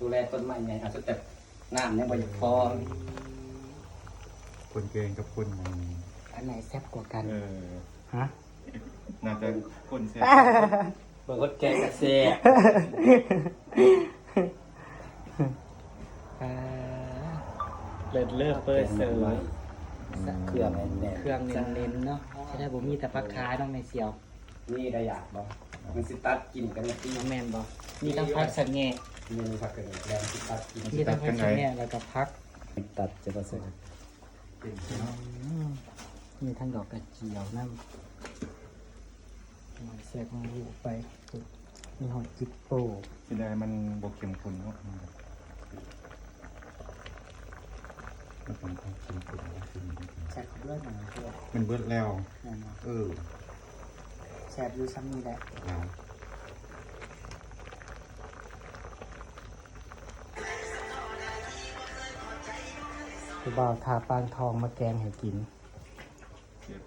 ดูแลต้นไม้ไงอาจจะแต่น้ำยังบ่พอคนเกงกับคนมัน อันไหนแซ่บกว่ากันฮะ น่าจะคนแซ่บ เบิ่งคนแก่กับแซ่บเลิศเปิดเสย เครื่องแน่ๆ เครื่องเน้นๆเนาะใช่ได้บ่มีแต่ปลาคาน้องในเสียว นี่ได้อยากบ่มันสิตัดกินกันนะพี่ น้องแมนบ่มีทั้งพักสังแง มีผักกระเทียมสิตัดกิน มีทั้งพักสังแงแล้วก็พัก ตัดจะผสม มีทั้งดอกกระเจียวน้ำแทรกมาลูกไปมีหอดจิปโป้ ที่ใดมันบกเข้มข้นเนาะมันเป็นความเข้มข้น แซ่บเลือดหนังเลือด มันเบิดแล้ว นั่นเนาะ แซ่บอยู่ซ้ำนี่แหละ แล้ว คือบ่าวทาปางทองมาแกงให้กิน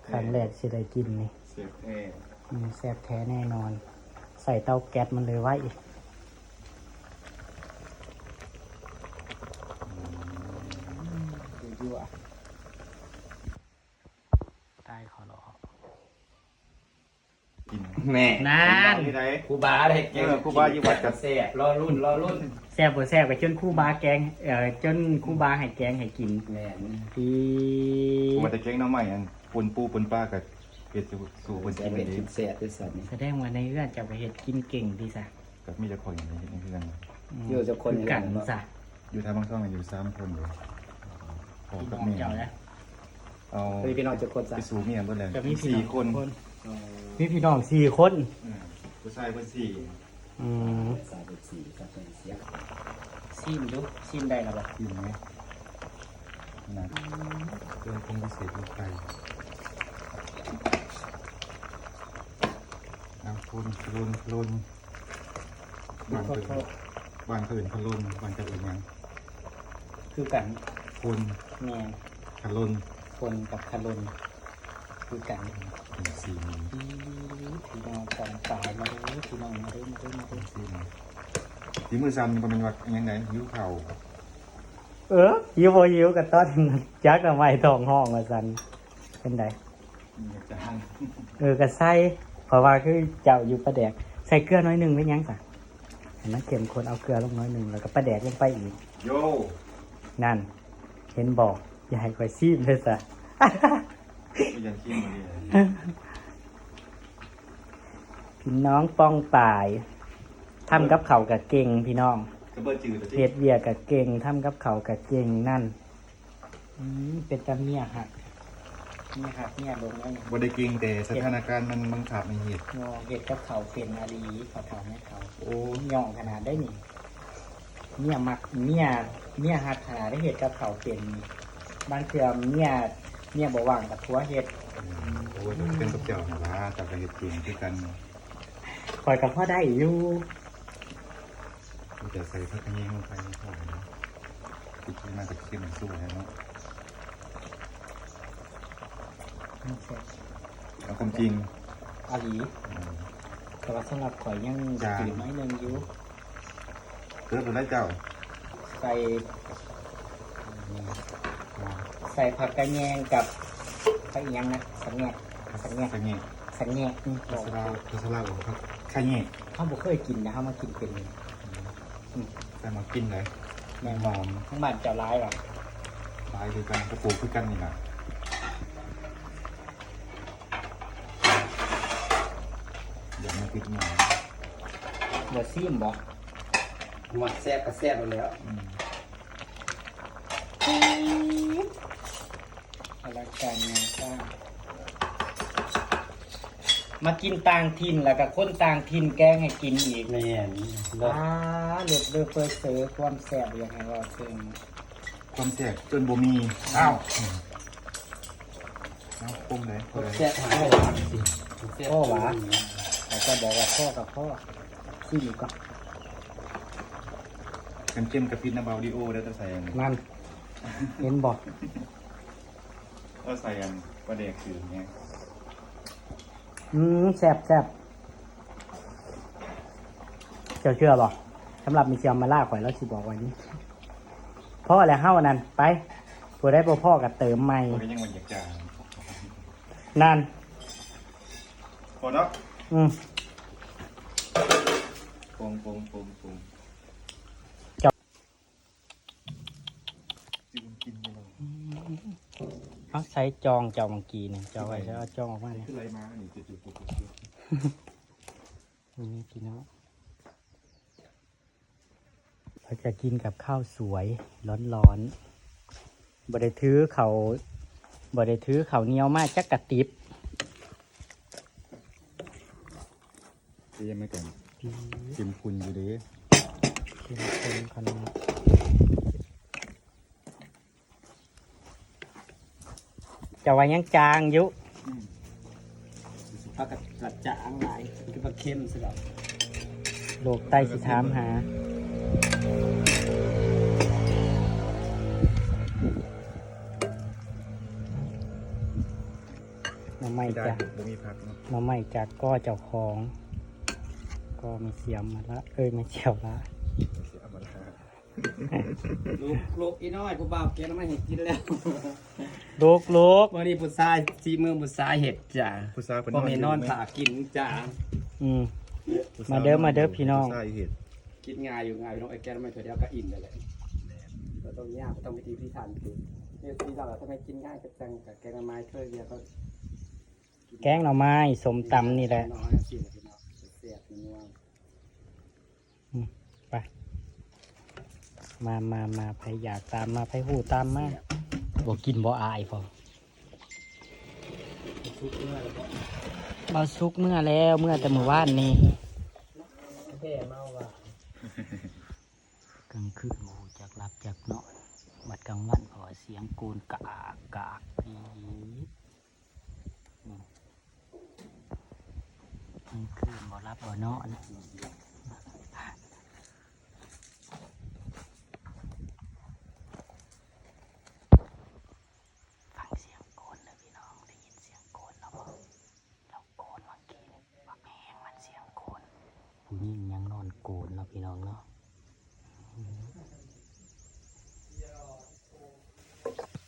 ครั้งแรกสิได้กินนี่ เสียบแท้ แซ่บแท้แน่นอน ใส่เตาแก๊สมันเลยไว้ยั่วๆตายขอรอ กิน แม่ นั่น ที่ใด ครูบาได้เก่ง ครูบาอยู่วัดกับ แซ่บรอรุ่น แซ่บบ่แซ่บไปจนคู่บาแกงจนคู่บาให้แกงให้กิน แม่น ที่ มันจะเก่งน้ำใหม่อันปนปูปนปลากับเห็ดสู่บน จะ กิน เป็น ดี กินแซ่บด้วยซ้ำ แสดงว่าในเรื่องจะไปเห็ดกินเก่งดีซะ กับมีจะคอยอย่างนี้นี่คือกัน อยู่จะคน คือกันซะ อยู่ทางบางช่องอยู่3 คนอยู่พ่อ พี่ กับ น้อง แม่ เจ้าแล้ว เอา เฮ้ยพี่น้องจะคนซะ ไปสู่เมียเบิ่นเลย จะมีพี่น้อง 4 คน มีพี่น้อง4 คน ผู้ชายเพิ่น4 อืม สายเป็นสีกับเป็นเสีย ซิมดูซิมได้แล้วบ่ อยู่ไหมนะเรื่องคงพิเศษลงไปน้ำพุนพลุนพลุนบ้านเกิดบ้านเกิดพลุนบ้านเกิดยัง คือกัน พุน แม่ พลุน คนกับคารนคือกัน เป็น4มี พี่น้องกองตายมาเด้อพี่น้องมาเด้อมาเด้อมาเด้อ 4มีที่มือซ้ำมันเป็นว่ายังไงหิวเข่า หิวบ่หิวก็ต้นจักทำไมท้องห้องว่าซั่นเป็นได อยากจะหั่น ก็ใส่เพราะว่าคือเจ้าอยู่ปลาแดกใส่เกลือน้อยหนึงไว้ยังซะเห็นไหมเข้มข้นเอาเกลือลงน้อยหนึงแล้วก็ปลาแดกลงไปอีก โย นั่น เห็นบอกอย่าให้คอยซีมเลยซะ ไม่อยากชิมมาเลย พี่น้องป้องป่ายทำกับเขาวกับเก่งพี่น้อง กระเบิดจืดตัว เฮ็ดเวียกกับเก่งทำกับเขาวกับเก่งนั่นเป็นตาเมียหักเมียหักเมียลงแล้วเนี่ย บ่ได้เก่งแต่สถานการณ์มันบังคับในเหตุ งอเฮ็ดกับเขาวเป็นอาลีเขาทำให้เขา โอ้ ย่องขนาดได้นี่เมียมักเมียหักขนาดได้เฮ็ดกับเขาวเป็นบางเทื่อเมียบ่ว่างกับผัวเฮ็ด โหเป็นกับเจ้าหน้าละจากเหตุเก่งคือกัน คอยกับพ่อได้อยู่ จะใส่ผักกระเทียมลงไปก่อนนะติดมาจากเข้มสู้แล้วเนาะเอาความจริง อาลีแต่ว่าสำหรับข่อยยังจืดน้อยหนึงอยู่ เกิดเป็นไรเจ้า ใส่ผักกระแยงกับผักอีหยังนะสังแงะ ขะแง่ สังแงะนี่ พัสลาของเขาขะแง่ เขาบอกเคยกินนะเขามากินเป็น ใส่มากินเลย แมงหอมทั้งบ้านเจ้าร้ายว่ะ ลายคือกันกระปูคือกันนี่นะอย่ามาติดหน่อย เบอร์ซิมบอก หมดแซ่บก็แซ่บแล้ว อะไรกันงานสร้างมากินต่างถิ่นแล้วกับคนต่างถิ่นแกงให้กินอีก แม่น เลือดเลือดเปิดเสือความแสบอย่างไรรอเชิง ความแสบจนบ่มีอ้าวเอาปุ้มเลยพอเลย แซ่บหายไปสิ พ่อหวะแต่ก็บอกว่าพ่อกับพ่อซิมก็ กันเข้มกับพิษนะเบาดิโอได้ต้องใส่อัน นั่นเห็นบอก ก็ใส่อันประเด็กคือเนี้ย แซ่บเจ้าเชื่อบอก สำหรับมีเชียวมาล่าข่อยแล้วสิบอกวันนี้พ่อแล้วเฮ้านั่นไปผู้ได้พ่อกับเติมใหม่ มันก็ยังมันอยากจาง นั่น พอเนาะ อืม ปรุงจิ้มกินไปเลย เอาใช้จองเจ้ามังกีเนี่ยเจ้าไว้แล้วเอาจองออกมาเนี่ย คืออะไรมาอันนี้จุด นี่พี่น้องเราจะกินกับข้าวสวยร้อนๆบ่ได้ถือเขาวเหนียวมากจักกระติบ เตรียมไว้ก่อนจิ้มคุณอยู่ดี กินคนขนมจะไว้ยังจางอยุ ปลากระจางหลายคือปลาเค็มสิครับ โลกไตสิถามหาน้ำไม่ ได้ จาก บ่มีผักเนาะ น้ำไม่จากก็เจ้าของ ก็ไม่เสียมมาละไม่เจียวละ เสียมาแล้ว ลูกอีน้อยผู้บ่าวแกน้ำไม่เห็ดกินแล้ว ลูก วันนี้ผู้ชายซีเมืองผู้ชายเห็ดจ้า ผู้สาวเพิ่น พ่อแม่นอนผ่ากินจ้า อืม มาเด้อพี่น้อง ผู้ชายเห็ด กินง่ายอยู่ง่ายพี่น้องไอ้แกน้ำไม่เถื่อนเดียวก็อิ่มเลยแหละเราต้องยากก็ต้องวิธีพิถันคือเนี่ยที่เราทำไมกินง่ายกับจังกับแกงไม้เท่าเดียวก็ แกงหน่อไม้สมตำนี่แหละ น้อยสิพี่น้องเสียบนัว ไปมาไปอยากตามมาไปหูตามมาบอกกินบ่อายพอ ซุปเนื้อแล้วก็ มาซุกเมื่อแล้วเมื่อแต่เมื่อวานนี้ แค่เมาว่ะ กลางคืนโอ้จากหลับจากนอนบัดกลางวันพอเสียงโกนกากกากอีกลางคืนบ่รับบ่นอนฟังเสียงโกนนะพี่น้องได้ยินเสียงโกนแล้วบ่เราโกนเมื่อกี้บักแหงมันเสียงโกนผู้หญิงยังนอนโกนเนาะพี่น้องเนาะ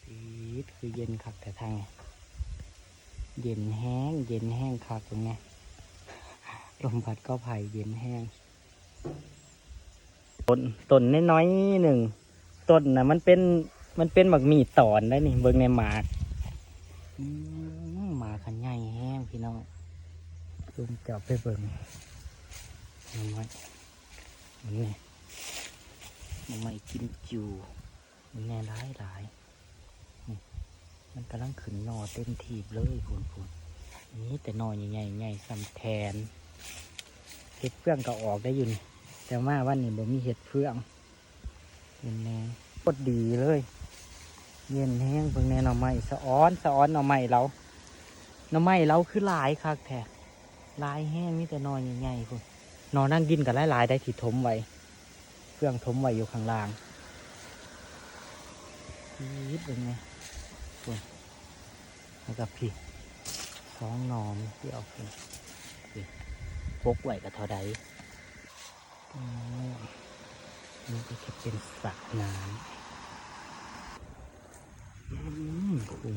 ปีดคือเย็นคักแต่ทางไงเย็นแห้งคักตรงไงลมพัดก็ไผ่เย็นแห้งต้นน้อยๆหนึ่งต้นนะมันเป็นหมักหมี่ตอนได้นี่เบิ่งในหมากหมากขันใหญ่แห้งพี่น้องลุงจับไปเบิ่งน้ำมันนี่น้ำมันกินจูมันแน่หลายนี่มันกำลังขึ้นหนอเต็มทีบเลยพูนนี่แต่หนอใหญ่ๆซ้ำแทนเห็ดเฟื่องก็ออกได้อยู่นี่แต่ว่าวันนี้บ่มีเห็ดเฟื่องเป็นแน่โคตรดีเลยเย็นแห้งเพิ่งแน่หน่อไม้สะอ้อนหน่อไม้เราคือหลายคักแท้ลายแห้งนี่แต่หนอใหญ่ๆพุ่นหนอนั่งกินกับหลายๆได้ที่ถมไว้เฟื่องถมไว้อยู่ข้างล่างยิบเป็นไงพุ่นแล้วก็พี่สองหนอมที่เอาไปพกไว้กับเท่าใดนี่ก็จะเป็นสระน้ำคุง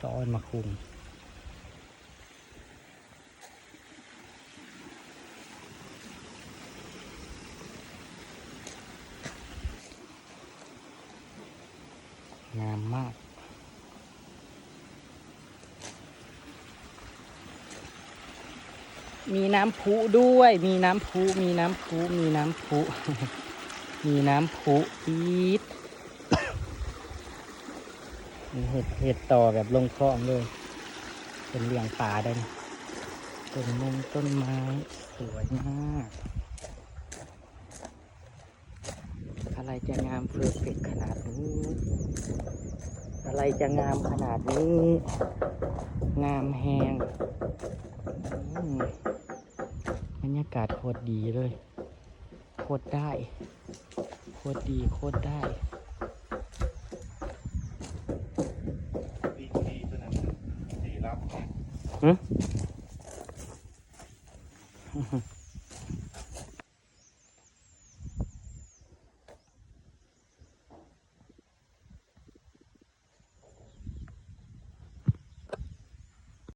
ต้อนมาคุงงามมากมีน้ำพุด้วยมีน้ำพุมีน้ำพุมีน้ำพุปี๊ดเห็ดต่อแบบลงคลองเลยเป็นเลี้ยงป่าได้ต้นไม้สวยมากอะไรจะงามเพอร์เฟกต์ขนาดนี้อะไรจะงามขนาดนี้งามแหงบรรยากาศโคตรดีเลยโคตรได้โคตรดีโคตรได้ ดีตัวนั้นดีรับ หืม